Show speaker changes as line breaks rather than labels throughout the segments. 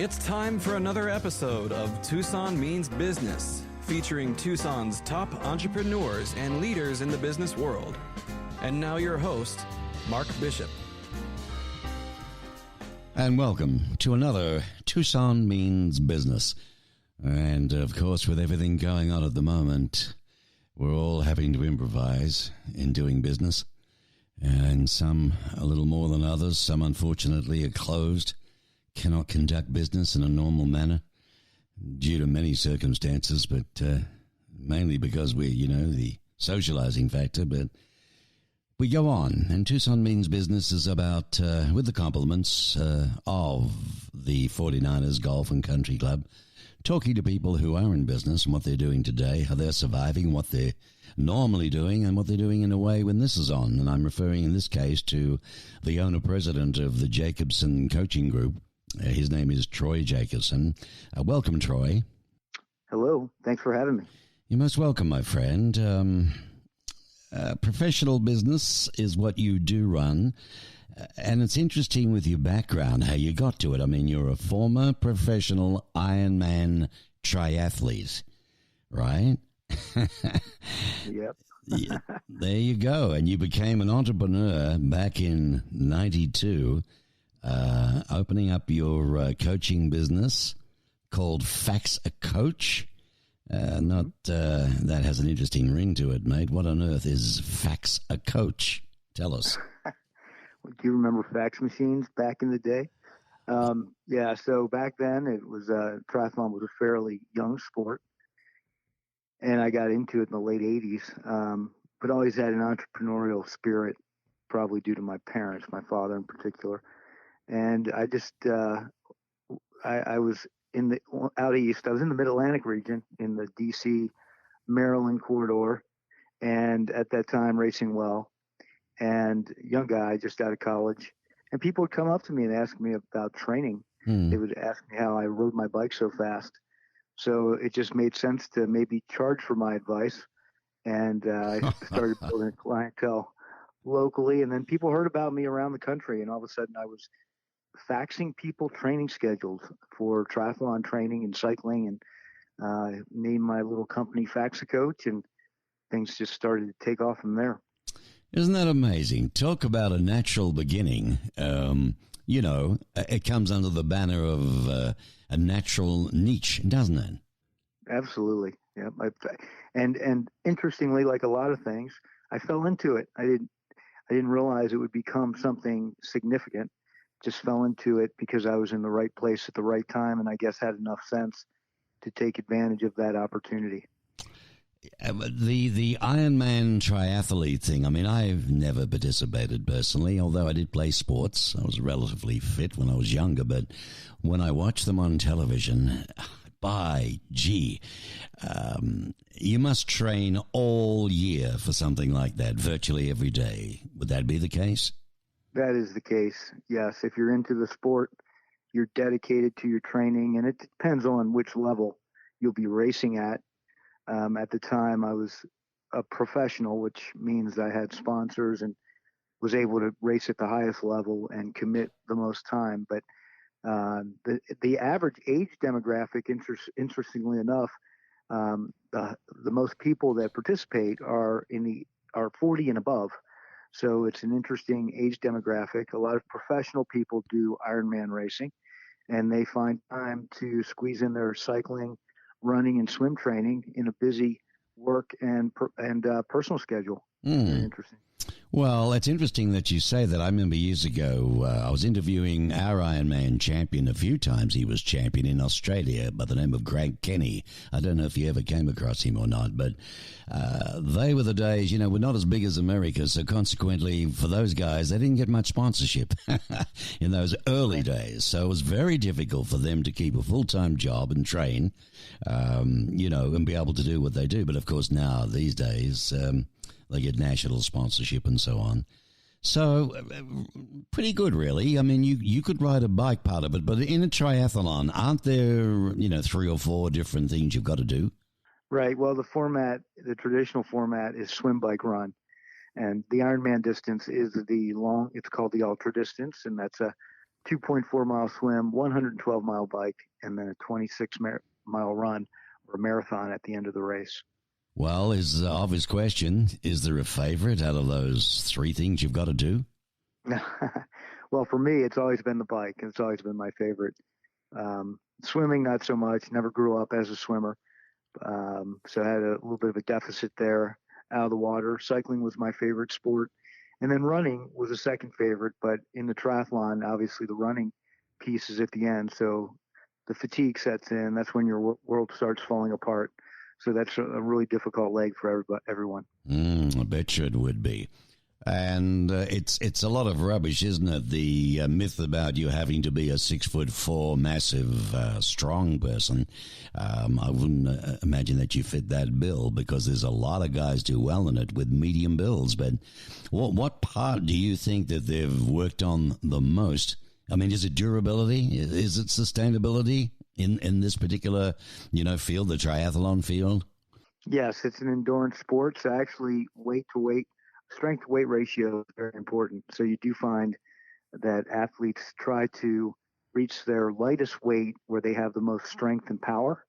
It's time for another episode of Tucson Means Business, featuring Tucson's top entrepreneurs and leaders in the business world. And now your host, Mark Bishop.
And welcome to another Tucson Means Business. And of course, with everything going on at the moment, we're all having to improvise in doing business. And some a little more than others. Some, unfortunately, are closed, cannot conduct business in a normal manner due to many circumstances, but mainly because we're, the socializing factor. But we go on, and Tucson Means Business is about, with the compliments of the 49ers Golf and Country Club, talking to people who are in business and what they're doing today, how they're surviving, what they're normally doing, and what they're doing in a way when this is on. And I'm referring in this case to the owner-president of the Jacobson coaching group. His name is Troy Jacobson. Welcome, Troy.
Hello. Thanks for having me.
You're most welcome, my friend. Professional business is what you do run. And it's interesting with your background, how you got to it. I mean, you're a former professional IRONMAN triathlete, right?
Yep.
Yeah, there you go. And you became an entrepreneur back in 92, opening up your coaching business called Fax a Coach. That has an interesting ring to it, mate. What on earth is Fax a Coach? Tell us.
Do you remember fax machines back in the day? Yeah, so back then it was triathlon was a fairly young sport, and I got into it in the late 80s, but always had an entrepreneurial spirit, probably due to my parents, my father in particular. And I just, I was out east. I was in the Mid-Atlantic region in the D.C., Maryland corridor, and at that time racing well. And young guy just out of college, and people would come up to me and ask me about training. They would ask me how I rode my bike so fast. So it just made sense to maybe charge for my advice. And I started building a clientele locally. And then people heard about me around the country. And all of a sudden I was faxing people training schedules for triathlon training and cycling, and named my little company Fax a Coach, and things just started to take off from there.
Isn't that amazing? Talk about a natural beginning. It comes under the banner of a natural niche, doesn't it?
Absolutely. Yeah. And interestingly, like a lot of things, I fell into it. I didn't realize it would become something significant. Just fell into it because I was in the right place at the right time, and I guess had enough sense to take advantage of that opportunity.
The Ironman triathlete thing, I mean, I've never participated personally, although I did play sports. I was relatively fit when I was younger, but when I watched them on television, you must train all year for something like that, virtually every day. Would that be the case?
That is the case, yes. If you're into the sport, you're dedicated to your training, and it depends on which level you'll be racing at. At the time, I was a professional, which means I had sponsors and was able to race at the highest level and commit the most time. But the average age demographic, interestingly enough, the most people that participate are 40 and above. So it's an interesting age demographic. A lot of professional people do Ironman racing, and they find time to squeeze in their cycling, running, and swim training in a busy work and personal schedule. Very interesting.
Well, it's interesting that you say that. I remember years ago, I was interviewing our Ironman champion a few times. He was champion in Australia by the name of Greg Kenny. I don't know if you ever came across him or not, but they were the days, we're not as big as America, so consequently for those guys, they didn't get much sponsorship in those early days. So it was very difficult for them to keep a full-time job and train, and be able to do what they do. But of course now, these days, they get national sponsorship and so on. So pretty good, really. I mean, you could ride a bike part of it, but in a triathlon, aren't there, 3 or 4 different things you've got to do?
Right. Well, the traditional format is swim, bike, run. And the Ironman distance is it's called the ultra distance, and that's a 2.4-mile swim, 112-mile bike, and then a 26-mile run or a marathon at the end of the race.
Well, is the obvious question, is there a favorite out of those three things you've got to do?
Well, for me, it's always been the bike, and it's always been my favorite. Swimming, not so much. Never grew up as a swimmer, so I had a little bit of a deficit there out of the water. Cycling was my favorite sport. And then running was a second favorite, but in the triathlon, obviously the running piece is at the end. So the fatigue sets in. That's when your world starts falling apart. So that's a really difficult leg for everyone.
I bet you it would be. And it's a lot of rubbish, isn't it? The myth about you having to be a 6'4" massive, strong person. I wouldn't imagine that you fit that bill, because there's a lot of guys do well in it with medium builds. But what part do you think that they've worked on the most? I mean, is it durability? Is it sustainability in this particular, field, the triathlon field?
Yes, it's an endurance sport. So actually, strength to weight ratio is very important. So you do find that athletes try to reach their lightest weight where they have the most strength and power.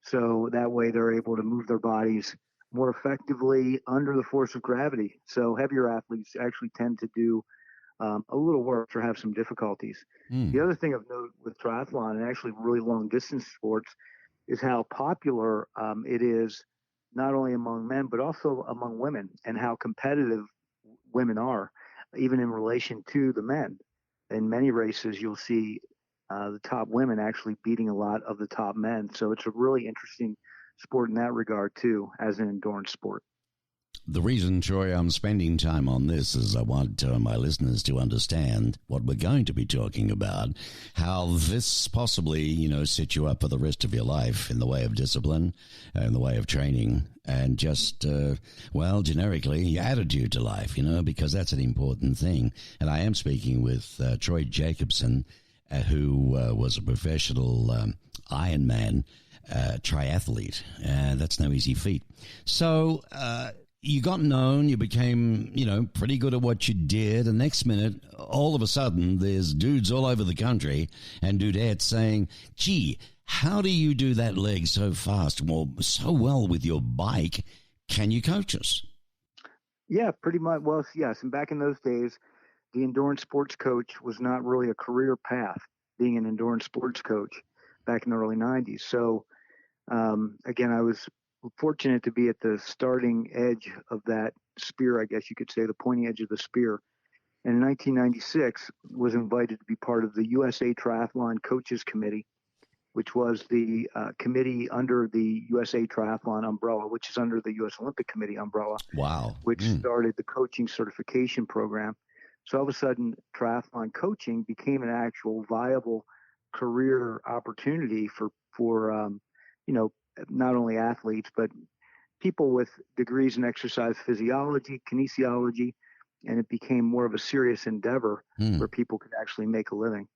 So that way they're able to move their bodies more effectively under the force of gravity. So heavier athletes actually tend to do a little work or have some difficulties. The other thing of note with triathlon and actually really long distance sports is how popular it is, not only among men, but also among women, and how competitive women are, even in relation to the men. In many races, you'll see the top women actually beating a lot of the top men. So it's a really interesting sport in that regard, too, as an endurance sport.
The reason, Troy, I'm spending time on this is I want my listeners to understand what we're going to be talking about, how this possibly, set you up for the rest of your life in the way of discipline, in the way of training, and just, generically, your attitude to life, because that's an important thing. And I am speaking with Troy Jacobson, who was a professional IRONMAN triathlete, and that's no easy feat. So, you got known, you became, pretty good at what you did. The next minute, all of a sudden, there's dudes all over the country and dudettes saying, gee, how do you do that leg so fast? Well, so well with your bike. Can you coach us?
Yeah, pretty much. Well, yes. And back in those days, the endurance sports coach was not really a career path, being an endurance sports coach back in the early 90s. So, again, I was fortunate to be at the starting edge of that spear, I guess you could say, the pointy edge of the spear. And in 1996, was invited to be part of the USA Triathlon Coaches Committee, which was the committee under the USA Triathlon umbrella, which is under the U.S. Olympic Committee umbrella.
Wow.
Which started the coaching certification program. So all of a sudden, triathlon coaching became an actual viable career opportunity for not only athletes, but people with degrees in exercise physiology, kinesiology, and it became more of a serious endeavor where people could actually make a living.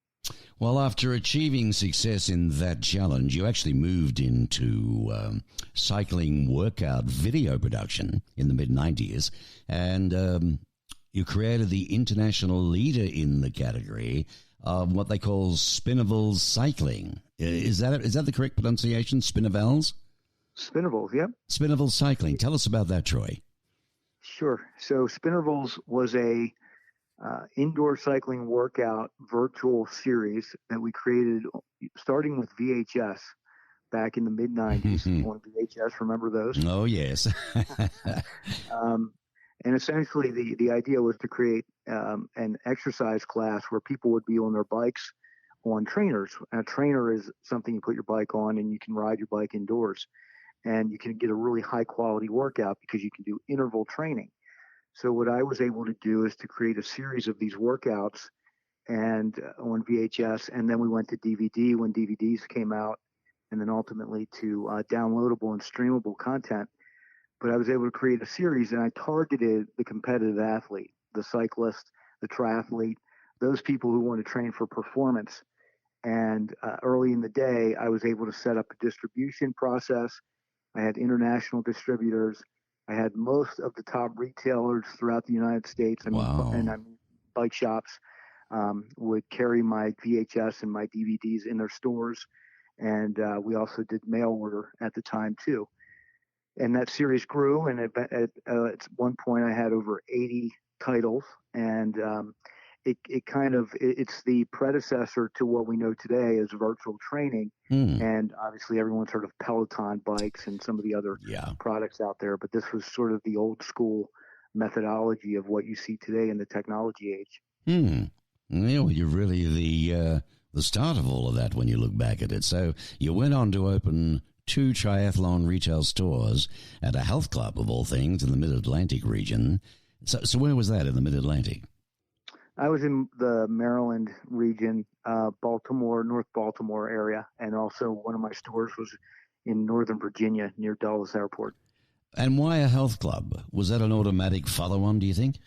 Well, after achieving success in that challenge, you actually moved into cycling workout video production in the mid-90s, and you created the international leader in the category of what they call Spinnervals cycling. Is that the correct pronunciation, Spinnervals?
Spinnervals, yep.
Spinnervals cycling. Tell us about that, Troy.
Sure. So Spinnervals was a indoor cycling workout virtual series that we created starting with VHS back in the mid-90s. On VHS, remember those?
Oh, yes.
And essentially the idea was to create an exercise class where people would be on their bikes on trainers. And a trainer is something you put your bike on and you can ride your bike indoors. And you can get a really high quality workout because you can do interval training. So what I was able to do is to create a series of these workouts and on VHS, and then we went to DVD when DVDs came out, and then ultimately to downloadable and streamable content. But I was able to create a series, and I targeted the competitive athlete, the cyclist, the triathlete, those people who want to train for performance. And early in the day, I was able to set up a distribution process. I had international distributors. I had most of the top retailers throughout the United States.
Wow.
And bike shops would carry my VHS and my DVDs in their stores. And we also did mail order at the time, too. And that series grew, and at one point I had over 80 titles, and it's the predecessor to what we know today as virtual training. And obviously everyone's heard of Peloton bikes and some of the other products out there, but this was sort of the old school methodology of what you see today in the technology age.
Yeah, well, you're really the start of all of that when you look back at it. So you went on to open 2 triathlon retail stores at a health club, of all things, in the Mid-Atlantic region. So where was that in the Mid-Atlantic?
I was in the Maryland region, Baltimore, North Baltimore area, and also one of my stores was in Northern Virginia near Dulles Airport.
And why a health club? Was that an automatic follow-on, do you think?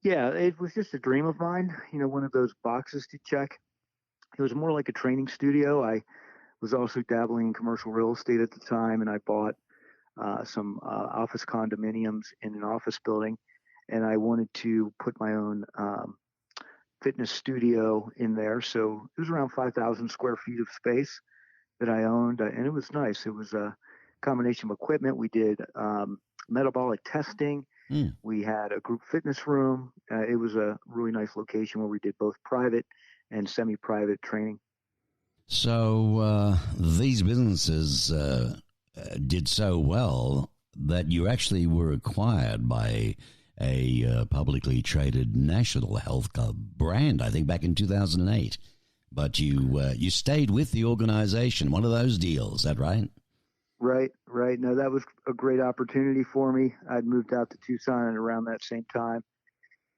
Yeah, it was just a dream of mine, one of those boxes to check. It was more like a training studio. I was also dabbling in commercial real estate at the time, and I bought some office condominiums in an office building, and I wanted to put my own fitness studio in there. So it was around 5,000 square feet of space that I owned, and it was nice. It was a combination of equipment. We did metabolic testing. We had a group fitness room. It was a really nice location where we did both private and semi-private training.
So these businesses did so well that you actually were acquired by a publicly traded national health club brand, I think back in 2008. But you stayed with the organization, one of those deals, is that right?
Right. No, that was a great opportunity for me. I'd moved out to Tucson around that same time,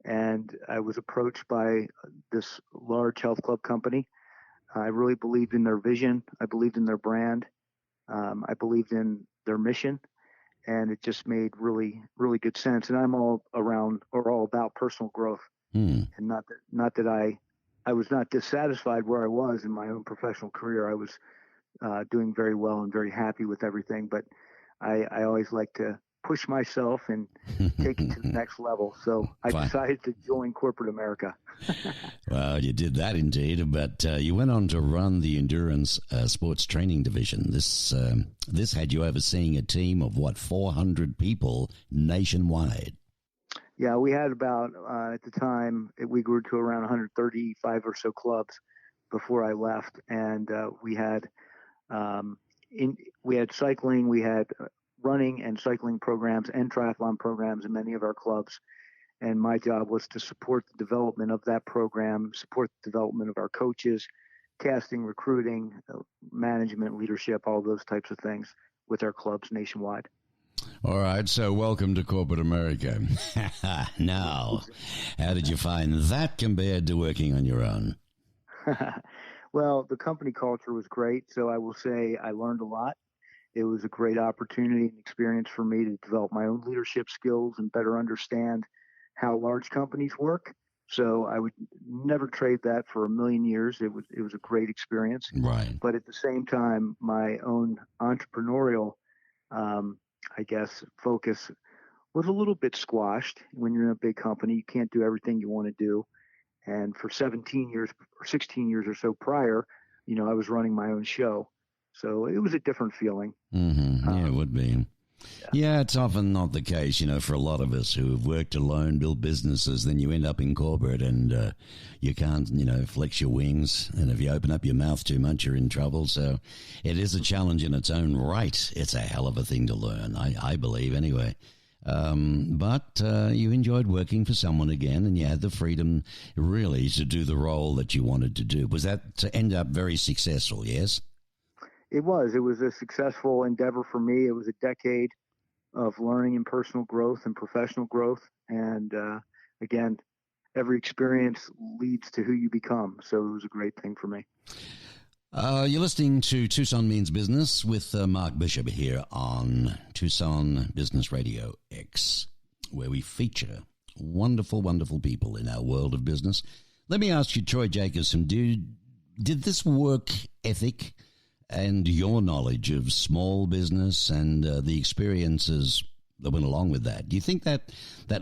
and I was approached by this large health club company. I really believed in their vision. I believed in their brand. I believed in their mission, and it just made really, really good sense. And I'm all about personal growth, and not that I was not dissatisfied where I was in my own professional career. I was doing very well and very happy with everything, but I always like to push myself and take it to the next level. So I decided to join corporate America.
Well, you did that indeed, but you went on to run the endurance sports training division. This had you overseeing a team of 400 people nationwide.
Yeah, we had about at the time we grew to around 135 or so clubs before I left, and we had cycling, we had running and cycling programs and triathlon programs in many of our clubs. And my job was to support the development of that program, support the development of our coaches, casting, recruiting, management, leadership, all those types of things with our clubs nationwide.
All right, so welcome to corporate America. Now, how did you find that compared to working on your own?
Well, the company culture was great, so I will say I learned a lot. It was a great opportunity and experience for me to develop my own leadership skills and better understand how large companies work. So I would never trade that for a million years. It was a great experience.
Right.
But at the same time, my own entrepreneurial, focus was a little bit squashed. When you're in a big company, you can't do everything you want to do. And for 17 years or 16 years or so prior, I was running my own show. So it was a different feeling.
Mm-hmm. Yeah, it would be. Yeah, it's often not the case, for a lot of us who have worked alone, built businesses, then you end up in corporate and you can't, flex your wings. And if you open up your mouth too much, you're in trouble. So it is a challenge in its own right. It's a hell of a thing to learn, I believe, anyway. But you enjoyed working for someone again, and you had the freedom, really, to do the role that you wanted to do. Was that to end up very successful, yes?
It was a successful endeavor for me. It was a decade of learning and personal growth and professional growth. And again, every experience leads to who you become. So it was a great thing for me.
You're listening to Tucson Means Business with Mark Bishop here on Tucson Business Radio X, where we feature wonderful, wonderful people in our world of business. Let me ask you, Troy Jacobson, did this work ethic and your knowledge of small business and the experiences that went along with that, do you think that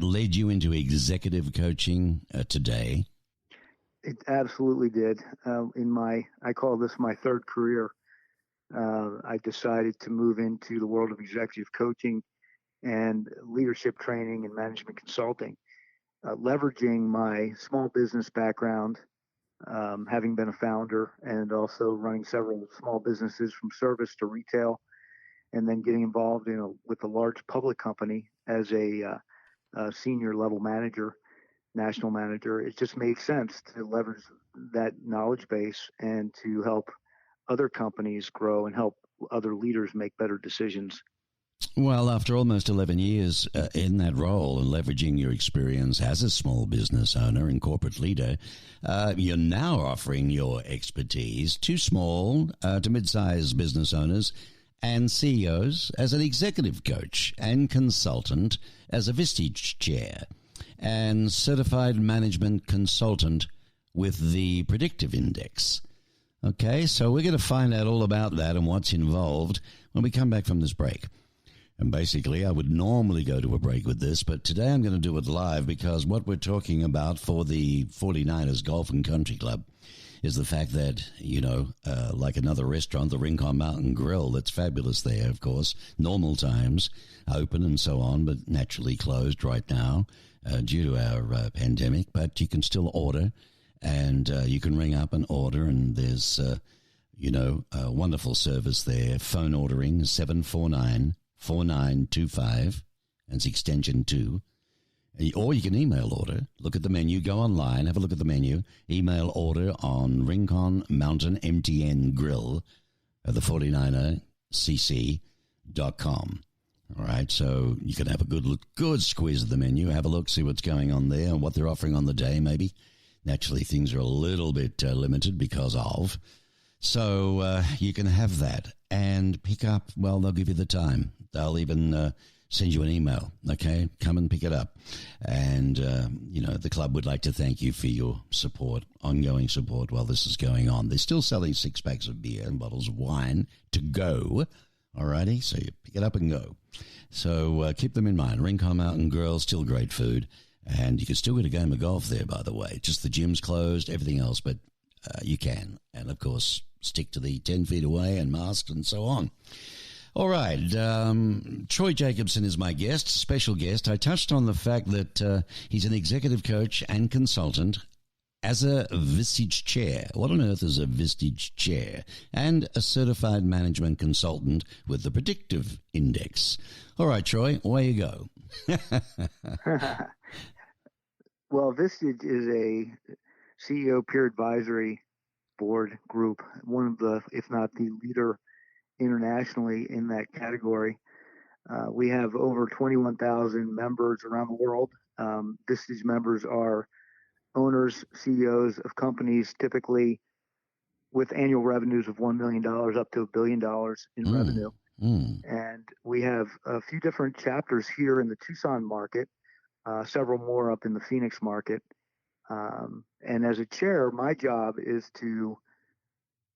led you into executive coaching today?
It absolutely did. I call this my third career. I decided to move into the world of executive coaching and leadership training and management consulting, leveraging my small business background, having been a founder and also running several small businesses from service to retail, and then getting involved with a large public company as a senior level manager, national manager. It just made sense to leverage that knowledge base and to help other companies grow and help other leaders make better decisions.
Well, after almost 11 years in that role and leveraging your experience as a small business owner and corporate leader, you're now offering your expertise to small to mid-sized business owners and CEOs as an executive coach and consultant, as a Vistage chair and certified management consultant with the predictive index. Okay, so we're going to find out all about that and what's involved when we come back from this break. And basically, I would normally go to a break with this, but today I'm going to do it live because what we're talking about for the 49ers Golf and Country Club is the fact that, like another restaurant, the Rincon Mountain Grill, that's fabulous there, of course, normal times, open and so on, but naturally closed right now due to our pandemic. But you can still order, and you can ring up and order, and there's, a wonderful service there. Phone ordering, 749-4925, and it's extension 2. Or you can email order. Look at the menu. Go online. Have a look at the menu. Email order on Rincon Mountain MTN Grill at the 49ercc.com. All right, so you can have a good squeeze of the menu. Have a look, see what's going on there and what they're offering on the day, maybe. Naturally, things are a little bit limited because of. So you can have that and pick up. Well, they'll give you the time. They'll even send you an email, okay? Come and pick it up. And, the club would like to thank you for your support, ongoing support while this is going on. They're still selling 6 packs of beer and bottles of wine to go, all righty? So you pick it up and go. So keep them in mind. Rincon Mountain Grill, still great food. And you can still get a game of golf there, by the way. Just the gym's closed, everything else, but you can. And, of course, stick to the 10 feet away and masks and so on. All right, Troy Jacobson is my guest, special guest. I touched on the fact that he's an executive coach and consultant as a Vistage chair. What on earth is a Vistage chair? And a certified management consultant with the predictive index. All right, Troy, away you go.
Well, Vistage is a CEO peer advisory board group, one of the, if not the leader internationally in that category. We have over 21,000 members around the world. Vistage members are owners, CEOs of companies, typically with annual revenues of $1 million up to $1 billion in revenue. And we have a few different chapters here in the Tucson market, several more up in the Phoenix market. And as a chair, my job is to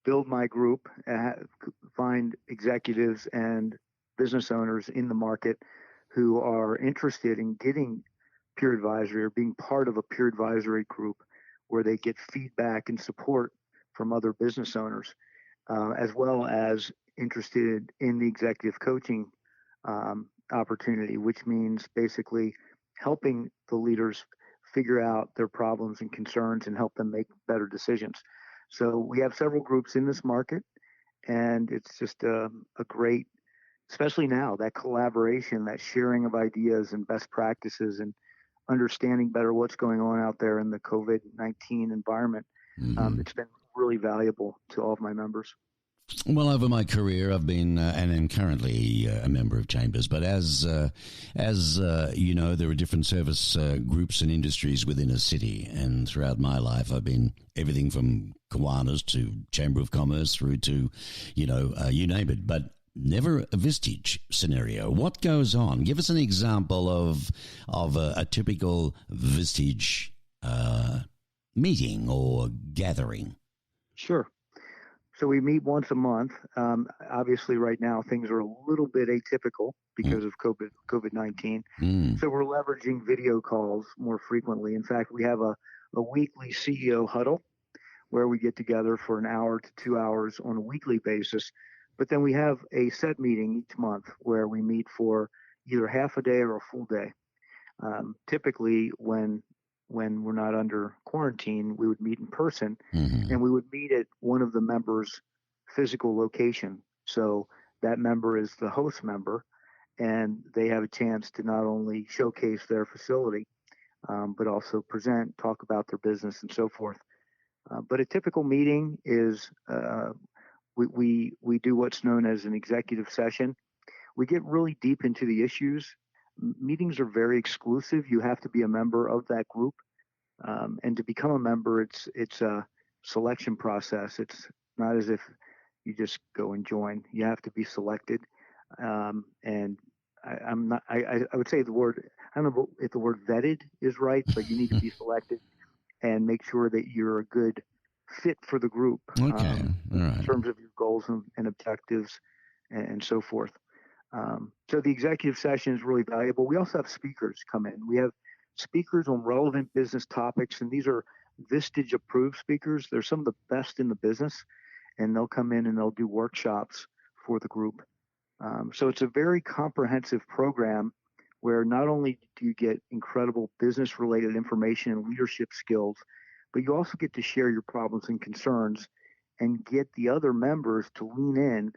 build my group, find executives and business owners in the market who are interested in getting peer advisory or being part of a peer advisory group where they get feedback and support from other business owners, as well as interested in the executive coaching opportunity, which means basically helping the leaders figure out their problems and concerns and help them make better decisions. So we have several groups in this market, and it's just a great, especially now, that collaboration, that sharing of ideas and best practices and understanding better what's going on out there in the COVID-19 environment. It's been really valuable to all of my members.
Well, over my career, I've been and am currently a member of Chambers. But as there are different service groups and industries within a city, and throughout my life, I've been everything from Kiwanis to Chamber of Commerce through to, you name it. But never a Vistage scenario. What goes on? Give us an example of a typical Vistage meeting or gathering.
Sure. So we meet once a month. Obviously, right now, things are a little bit atypical because of COVID-19. So we're leveraging video calls more frequently. In fact, we have a a weekly CEO huddle where we get together for an hour to 2 hours on a weekly basis. But then we have a set meeting each month where we meet for either half a day or a full day. Typically, when we're not under quarantine, we would meet in person, and we would meet at one of the members' physical location. So that member is the host member, and they have a chance to not only showcase their facility, but also present, talk about their business, and so forth. But a typical meeting is we do what's known as an executive session. We get really deep into the issues. Meetings are very exclusive. You have to be a member of that group, and to become a member, it's a selection process. It's not as if you just go and join. You have to be selected, and I would say the word, I don't know if the word vetted is right, but you need to be selected and make sure that you're a good fit for the group.
Okay, all right.
In terms of your goals and objectives and so forth. So the executive session is really valuable. We also have speakers come in. We have speakers on relevant business topics, and these are Vistage approved speakers. They're some of the best in the business, and they'll come in and they'll do workshops for the group. So it's a very comprehensive program where not only do you get incredible business related information and leadership skills, but you also get to share your problems and concerns and get the other members to lean in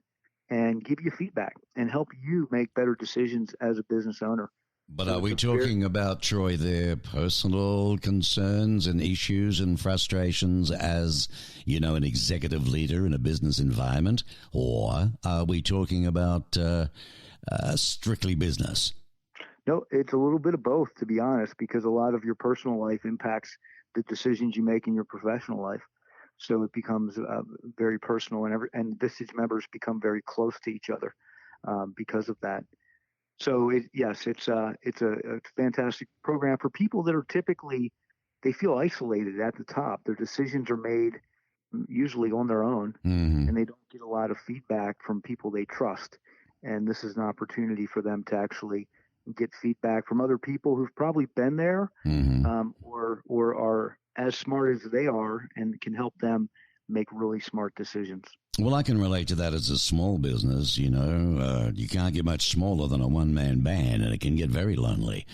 and give you feedback and help you make better decisions as a business owner.
But are we talking about, Troy, their personal concerns and issues and frustrations as, an executive leader in a business environment? Or are we talking about strictly business?
No, it's a little bit of both, to be honest, because a lot of your personal life impacts the decisions you make in your professional life. So it becomes very personal, and Vistage members become very close to each other because of that. So it's a fantastic program for people that are typically, they feel isolated at the top. Their decisions are made usually on their own, and they don't get a lot of feedback from people they trust. And this is an opportunity for them to actually get feedback from other people who've probably been there, or are as smart as they are and can help them make really smart decisions.
Well, I can relate to that as a small business. You can't get much smaller than a one-man band, and it can get very lonely.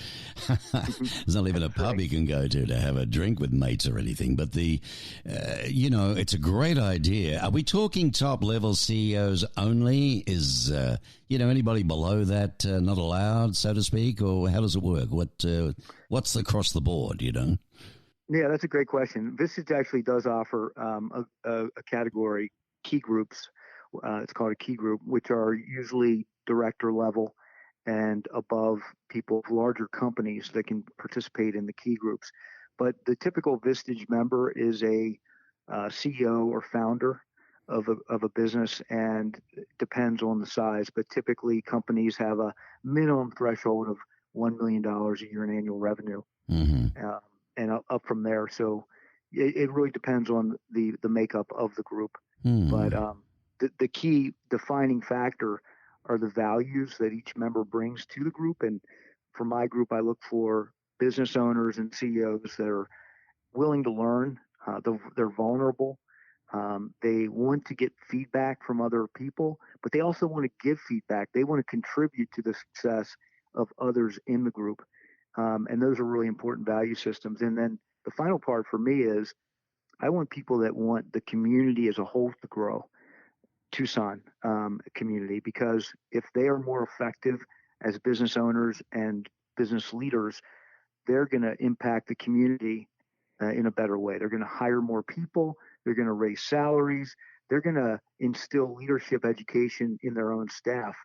There's not even a pub you can go to have a drink with mates or anything. But it's a great idea. Are we talking top-level CEOs only? Is, anybody below that not allowed, so to speak? Or how does it work? What's across the board,
Yeah, that's a great question. Vistage actually does offer a category, key groups. It's called a key group, which are usually director level and above people of larger companies that can participate in the key groups. But the typical Vistage member is a CEO or founder of a business, and it depends on the size. But typically, companies have a minimum threshold of $1 million a year in annual revenue. And up from there. So it really depends on the makeup of the group. But the key defining factor are the values that each member brings to the group. And for my group, I look for business owners and CEOs that are willing to learn. They're vulnerable. They want to get feedback from other people, but they also want to give feedback. They want to contribute to the success of others in the group. And those are really important value systems. And then the final part for me is I want people that want the community as a whole to grow, Tucson community, because if they are more effective as business owners and business leaders, they're going to impact the community in a better way. They're going to hire more people. They're going to raise salaries. They're going to instill leadership education in their own staff.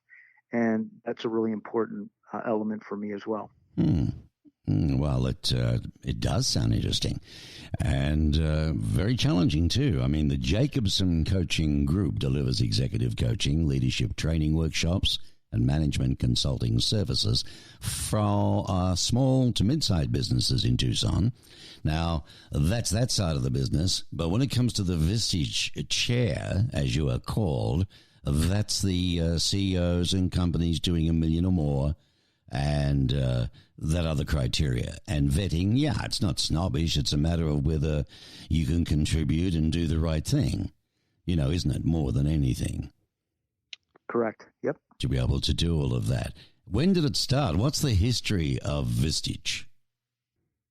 And that's a really important element for me as well.
Well, it does sound interesting and very challenging too. I mean, the Jacobson Coaching Group delivers executive coaching, leadership training workshops, and management consulting services for small to mid-sized businesses in Tucson. Now, that's that side of the business. But when it comes to the Vistage chair, as you are called, that's the CEOs and companies doing $1 million or more, and that are the criteria. And vetting, yeah, it's not snobbish. It's a matter of whether you can contribute and do the right thing. Isn't it, more than anything?
Correct. Yep.
To be able to do all of that. When did it start? What's the history of Vistage?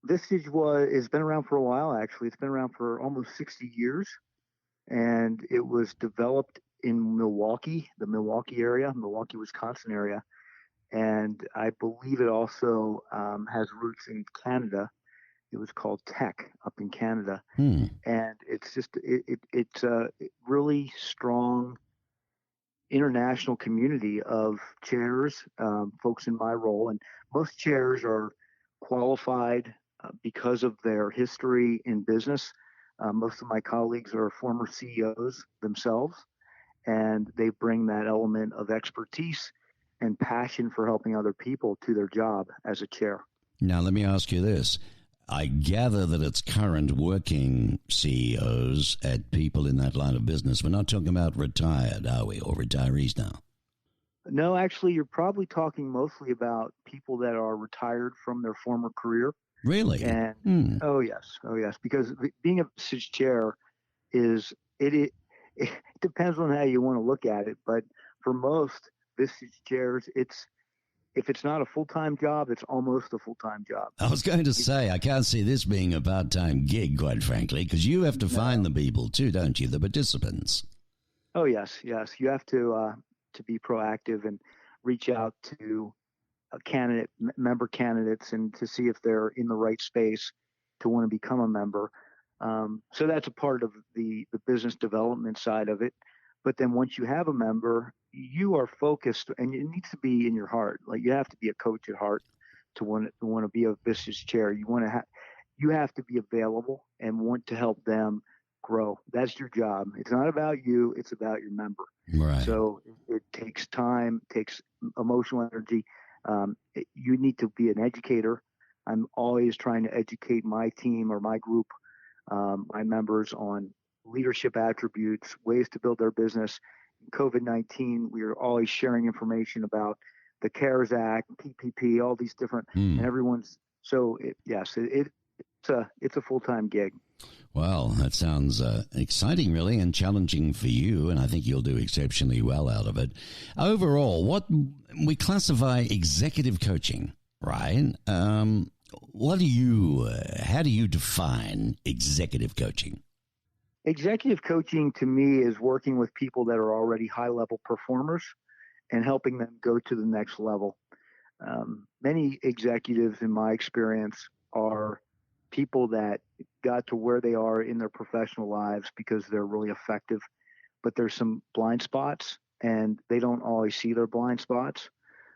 Vistage has been around for a while, actually. It's been around for almost 60 years. And it was developed in Milwaukee, the Milwaukee area, Milwaukee, Wisconsin area. And I believe it also has roots in Canada. It was called Tech up in Canada. And it's just, it's a really strong international community of chairs, folks in my role. And most chairs are qualified because of their history in business. Most of my colleagues are former CEOs themselves, and they bring that element of expertise and passion for helping other people to their job as a chair. Now,
let me ask you this. I gather that it's current working CEOs at people in that line of business. We're not talking about retired, are we, or retirees now?
No, actually, you're probably talking mostly about people that are retired from their former career.
Really?
And oh yes, because being a Vistage chair it depends on how you want to look at it, but for most Vistage chairs, if it's not a full-time job, it's almost a full-time job.
I was going to say, I can't see this being a part-time gig, quite frankly, because you have to find the people too, don't you, the participants?
Oh yes, you have to be proactive and reach out to member candidates and to see if they're in the right space to want to become a member. So that's a part of the business development side of it. But then once you have a member, you are focused, and it needs to be in your heart. Like, you have to be a coach at heart to want to be a Vistage chair. You have to be available and want to help them grow. That's your job. It's not about you. It's about your member.
Right.
So it takes time, takes emotional energy. You need to be an educator. I'm always trying to educate my team or my group, my members, on leadership attributes, ways to build their business. In COVID-19, we are always sharing information about the CARES Act, PPP, all these different, and everyone's. So it's a full-time gig.
Well, that sounds exciting, really, and challenging for you, and I think you'll do exceptionally well out of it. Overall, what we classify executive coaching, right? How do you define executive coaching?
Executive coaching to me is working with people that are already high-level performers and helping them go to the next level. Many executives, in my experience, are people that got to where they are in their professional lives because they're really effective, but there's some blind spots and they don't always see their blind spots.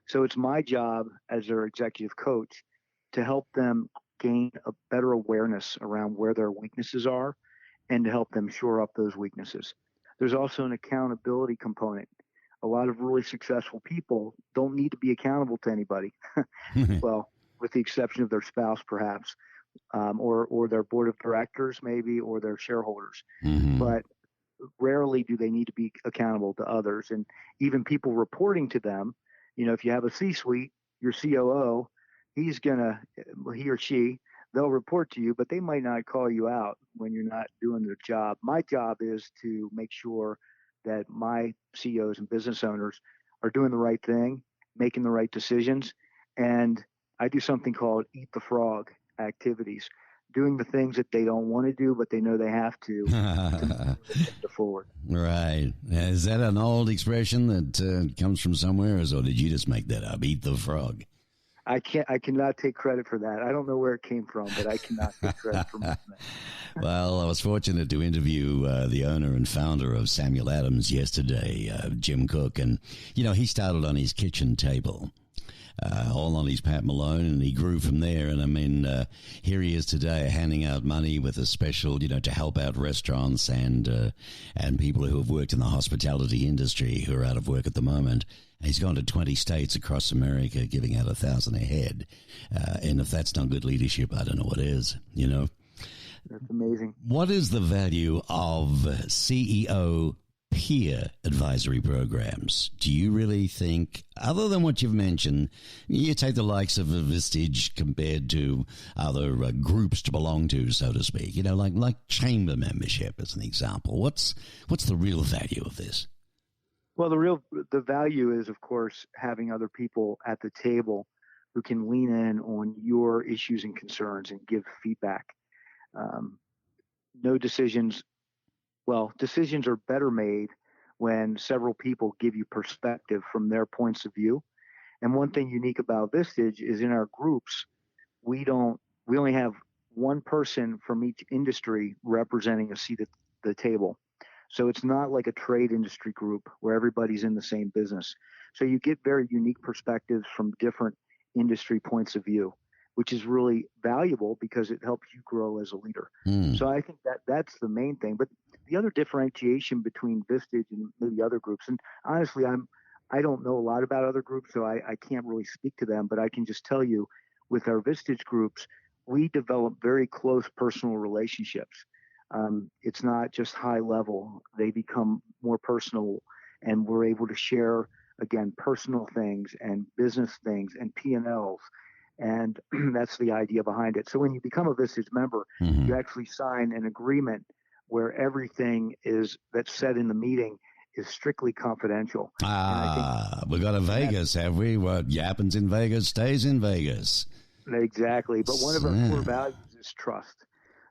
So it's my job as their executive coach to help them gain a better awareness around where their weaknesses are and to help them shore up those weaknesses. There's also an accountability component. A lot of really successful people don't need to be accountable to anybody. Well, with the exception of their spouse, perhaps, or their board of directors, maybe, or their shareholders. But rarely do they need to be accountable to others. And even people reporting to them, if you have a C-suite, your COO, he or she, they'll report to you, but they might not call you out when you're not doing their job. My job is to make sure that my CEOs and business owners are doing the right thing, making the right decisions. And I do something called Eat the Frog activities, doing the things that they don't want to do, but they know they have to move forward.
Right. Is that an old expression that comes from somewhere, or did you just make that up? Eat the frog.
I cannot take credit for that. I don't know where it came from, but I cannot take credit for that.
Well, I was fortunate to interview the owner and founder of Samuel Adams yesterday, Jim Cook, and, he started on his kitchen table. All on his Pat Malone, and he grew from there. And I mean, here he is today, handing out money with a special, to help out restaurants and people who have worked in the hospitality industry who are out of work at the moment. And he's gone to 20 states across America, giving out 1,000 a head. And if that's not good leadership, I don't know what is.
That's amazing.
What is the value of CEO peer advisory programs. Do you really think, other than what you've mentioned, you take the likes of a Vistage compared to other groups to belong to, so to speak, like chamber membership as an example. What's the real value of this?
Well, the value is, of course, having other people at the table who can lean in on your issues and concerns and give feedback. No decisions Decisions are better made when several people give you perspective from their points of view. And one thing unique about Vistage is in our groups, we only have one person from each industry representing a seat at the table. So it's not like a trade industry group where everybody's in the same business. So you get very unique perspectives from different industry points of view, which is really valuable because it helps you grow as a leader. So I think that's the main thing. But the other differentiation between Vistage and maybe other groups, and honestly, I don't know a lot about other groups, so I can't really speak to them, but I can just tell you with our Vistage groups, we develop very close personal relationships. It's not just high level. They become more personal, and we're able to share, again, personal things and business things and P&Ls. And that's the idea behind it. So when you become a Vistage member, you actually sign an agreement where everything that's said in the meeting is strictly confidential.
We got a Vegas, have we? What happens in Vegas stays in Vegas.
Exactly. But one of our core values is trust.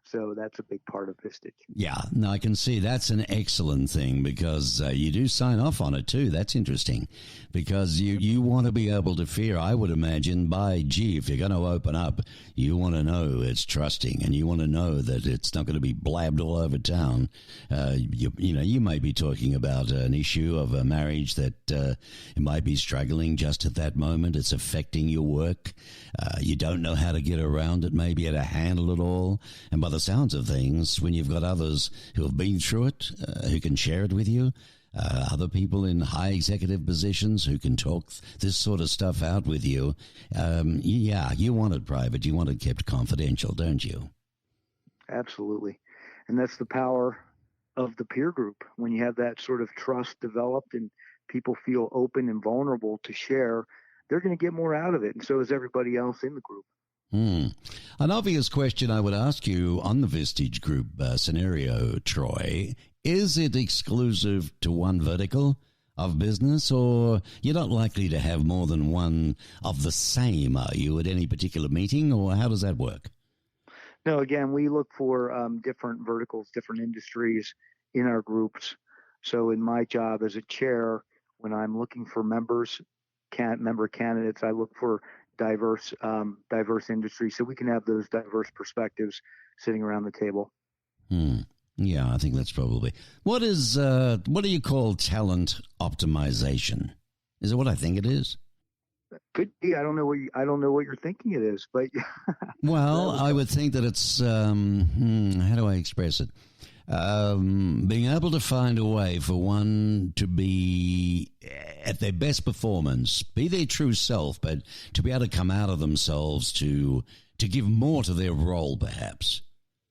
So that's a big part of Vistage.
Yeah, no, I can see that's an excellent thing because you do sign off on it too. That's interesting because you want to be able to fear, I would imagine, if you're going to open up, you want to know it's trusting and you want to know that it's not going to be blabbed all over town. You might be talking about an issue of a marriage that it might be struggling just at that moment. It's affecting your work. You don't know how to get around it, maybe how to handle it all. And by the sounds of things, when you've got others who have been through it, who can share it with you, other people in high executive positions who can talk this sort of stuff out with you, you want it private, you want it kept confidential, don't you?
Absolutely. And that's the power of the peer group. When you have that sort of trust developed and people feel open and vulnerable to share, they're going to get more out of it. And so is everybody else in the group.
An obvious question I would ask you on the Vistage Group scenario, Troy, is it exclusive to one vertical of business, or you're not likely to have more than one of the same, are you, at any particular meeting, or how does that work?
No, again, we look for different verticals, different industries in our groups. So in my job as a chair, when I'm looking for member candidates, I look for diverse industries, so we can have those diverse perspectives sitting around the table.
Yeah, I think that's probably what do you call talent optimization? Is it what I think it is?
Could be. I don't know what you're thinking it is, but
well, I would think that it's how do I express it? Being able to find a way for one to be at their best performance, be their true self, but to be able to come out of themselves to give more to their role, perhaps.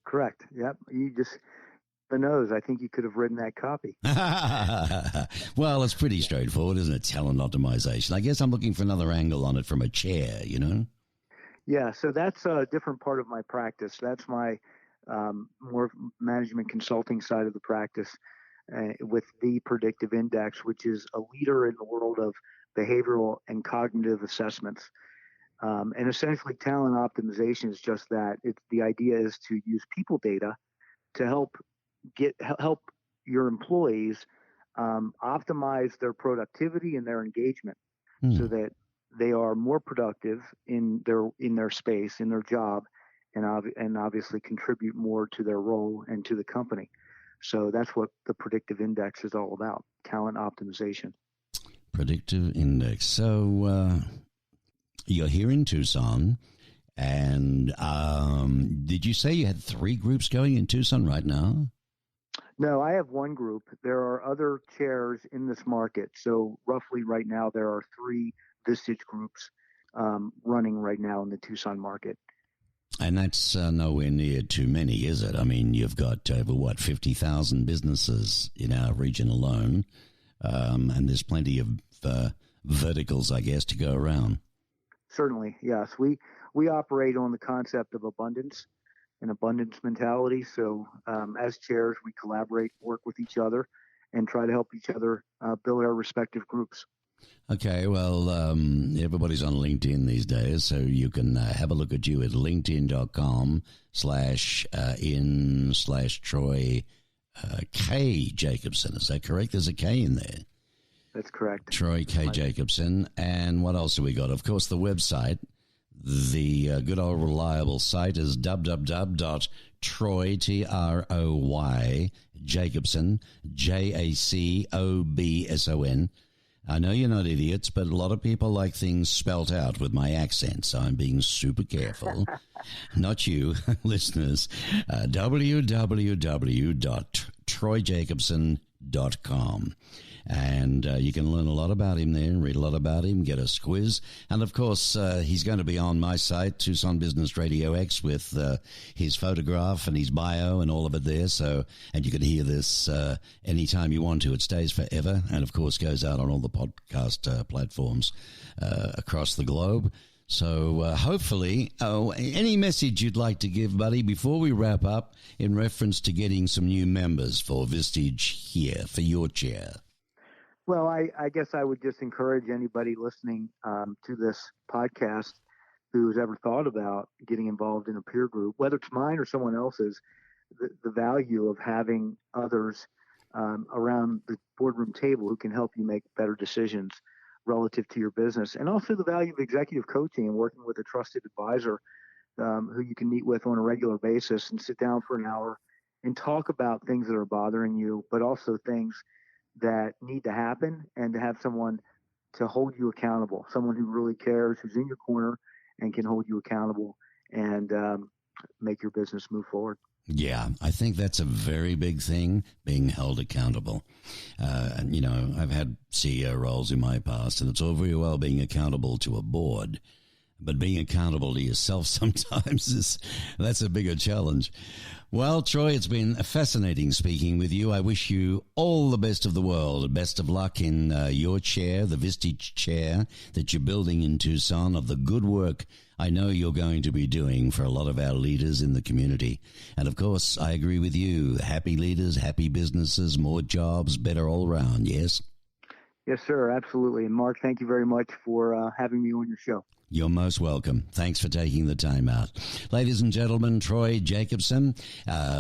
Correct. Yep. You just the nose. I think you could have written that copy.
Well, it's pretty straightforward, isn't it? Talent optimization. I guess I'm looking for another angle on it from a chair,
Yeah. So that's a different part of my practice. That's my more management consulting side of the practice with the predictive index, which is a leader in the world of behavioral and cognitive assessments. And essentially talent optimization is just that. The idea is to use people data to help your employees optimize their productivity and their engagement so that they are more productive in their space, in their job, and obviously contribute more to their role and to the company. So that's what the predictive index is all about, talent optimization.
Predictive index. So you're here in Tucson, and did you say you had 3 groups going in Tucson right now?
No, I have one group. There are other chairs in this market. So roughly right now there are 3 Vistage groups running right now in the Tucson market.
And that's nowhere near too many, is it? I mean, you've got over, 50,000 businesses in our region alone, and there's plenty of verticals, I guess, to go around.
Certainly, yes. We operate on the concept of abundance, an abundance mentality. So as chairs, we collaborate, work with each other, and try to help each other build our respective groups.
Okay, well, everybody's on LinkedIn these days, so you can have a look at you at linkedin.com/in/Troy K. Jacobson. Is that correct? There's a K in there.
That's correct.
Troy K. Jacobson. And what else have we got? Of course, the website. The good old reliable site is www.troy, Troy, Jacobson, Jacobson. I know you're not idiots, but a lot of people like things spelt out with my accent, so I'm being super careful. Not you, listeners. www.troyjacobson.com. And you can learn a lot about him there and read a lot about him, get a quiz. And, of course, he's going to be on my site, Tucson Business Radio X, with his photograph and his bio and all of it there. So, and you can hear this anytime you want to. It stays forever and, of course, goes out on all the podcast platforms across the globe. So hopefully, any message you'd like to give, buddy, before we wrap up in reference to getting some new members for Vistage here, for your chair?
Well, I guess I would just encourage anybody listening to this podcast who's ever thought about getting involved in a peer group, whether it's mine or someone else's, the value of having others around the boardroom table who can help you make better decisions relative to your business, and also the value of executive coaching and working with a trusted advisor who you can meet with on a regular basis and sit down for an hour and talk about things that are bothering you, but also things that need to happen, and to have someone to hold you accountable, someone who really cares, who's in your corner and can hold you accountable and make your business move forward.
Yeah, I think that's a very big thing, being held accountable. And, you know, I've had CEO roles in my past, and it's all very well being accountable to a board, but being accountable to yourself sometimes that's a bigger challenge. Well, Troy, it's been fascinating speaking with you. I wish you all the best of the world. Best of luck in your chair, the Vistage chair that you're building in Tucson, of the good work I know you're going to be doing for a lot of our leaders in the community. And, of course, I agree with you. Happy leaders, happy businesses, more jobs, better all around, yes?
Yes, sir, absolutely. And, Mark, thank you very much for having me on your show.
You're most welcome. Thanks for taking the time out. Ladies and gentlemen, Troy Jacobson,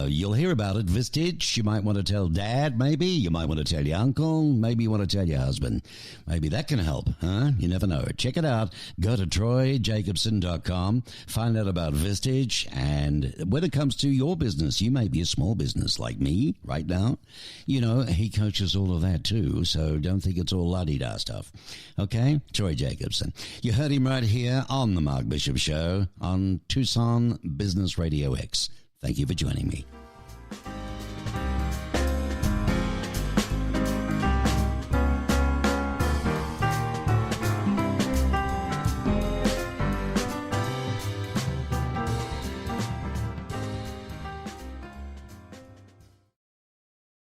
you'll hear about it. Vistage, you might want to tell Dad, maybe. You might want to tell your uncle. Maybe you want to tell your husband. Maybe that can help, huh? You never know. Check it out. Go to TroyJacobson.com. Find out about Vistage. And when it comes to your business, you may be a small business like me right now. You know, he coaches all of that too, so don't think it's all la-di-da stuff. Okay? Troy Jacobson. You heard him right here on The Mark Bishop Show on Tucson Business Radio X. Thank you for joining me.